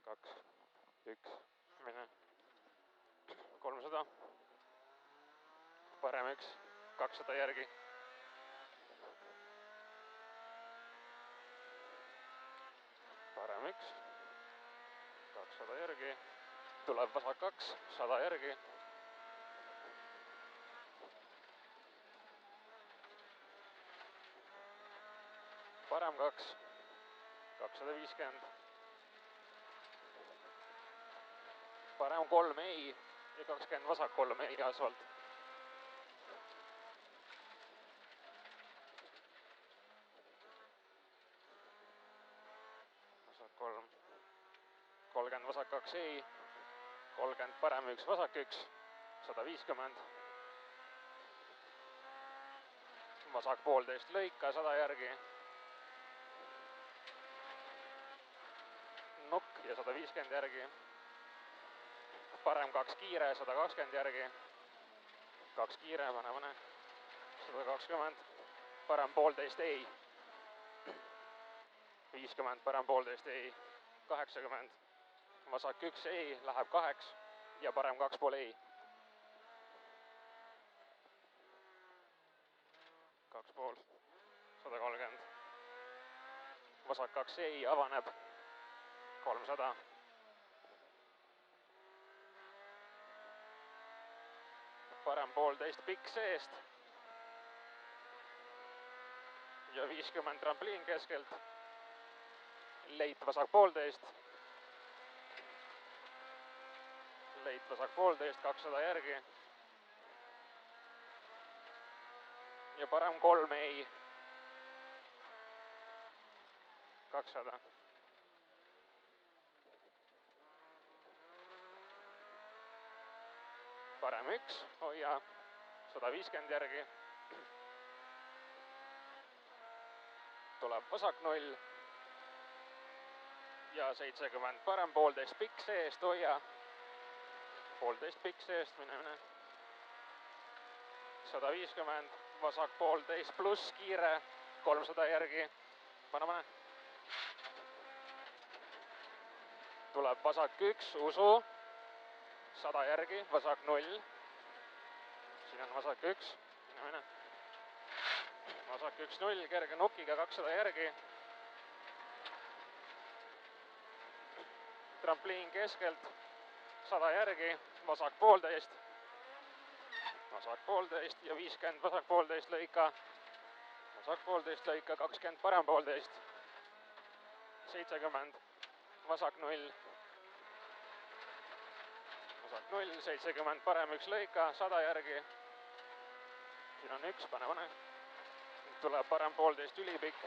2, 1, mine. 300. Parem 1, 200 järgi. Parem 1, 200 järgi. Tuleb vasak 2, 100 järgi. Parem 2, 250. Parem 3 ei ja 20 vasak 3 ei asfalt. Vasak 3, 30 vasak 2 ei, 30 parem 1 vasak 1, 150. Vasak 1,5 lõika 100 järgi. Nokk ja 150 järgi. Parem 2 kiire, 120 järgi. 2 kiire, pane. 120. Parem 1,5 ei. 50, parem 1,5 ei. 80. Vasak 1 ei, läheb 2 ja parem 2,5 ei. 2,5, 130. Vasak 2 ei, avaneb. 300. Parem 1,5 pikk seest. Ja 50 trampliin keskelt. Leit vasak 1,5. Leit vasak 1,5, 200 järgi. Ja parem 3 ei. 200. Parem 1, hoia, 150 järgi. Tuleb vasak 0. Ja 70, parem 1,5 pikk seest, hoia. 1,5 pikk seest, mine. 150, vasak 1,5 pluss kiire, 300 järgi. Pane. Tuleb vasak 1, usu. 100 järgi, vasak 0. Siin on vasak 1, mine. Vasak 1, 0, kerge nukiga 200 järgi. Trampliin keskelt, 100 järgi, vasak 1,5. Vasak 1,5 ja 50 vasak 1,5 lõika. Vasak 1,5 lõika, 20 parem 1,5. 70, vasak 0. Vasak 0, 70 parem 1 lõika, 100 järgi. Siin on 1, pane. Tuleb parem 1,5 ülipikk.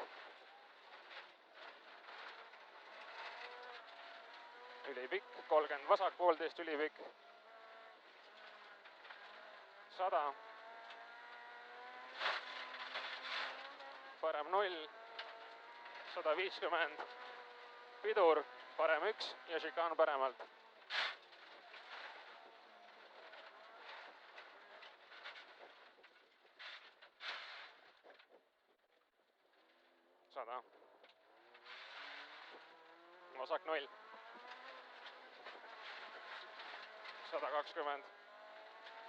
Ülipikk, 30 vasak 1,5 ülipikk. 100. Parem 0. 150. Pidur, parem 1 ja šikaan paremalt. 100. Vasak 0. 120.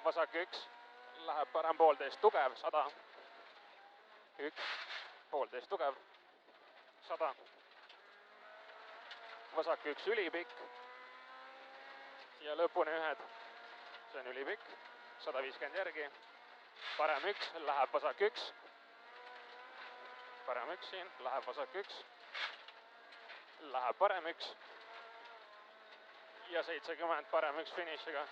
Vasak 1. Läheb parem 1,5 tugev, 100. 1. 1,5 tugev. 100. Vasak 1 ülipikk. Ja lõpuni 1. See on ülipikk. 150 järgi. Parem 1, läheb vasak 1. Parem 1 siin, läheb vasak 1. Läheb parem 1. Ja 70 parem 1 finišiga.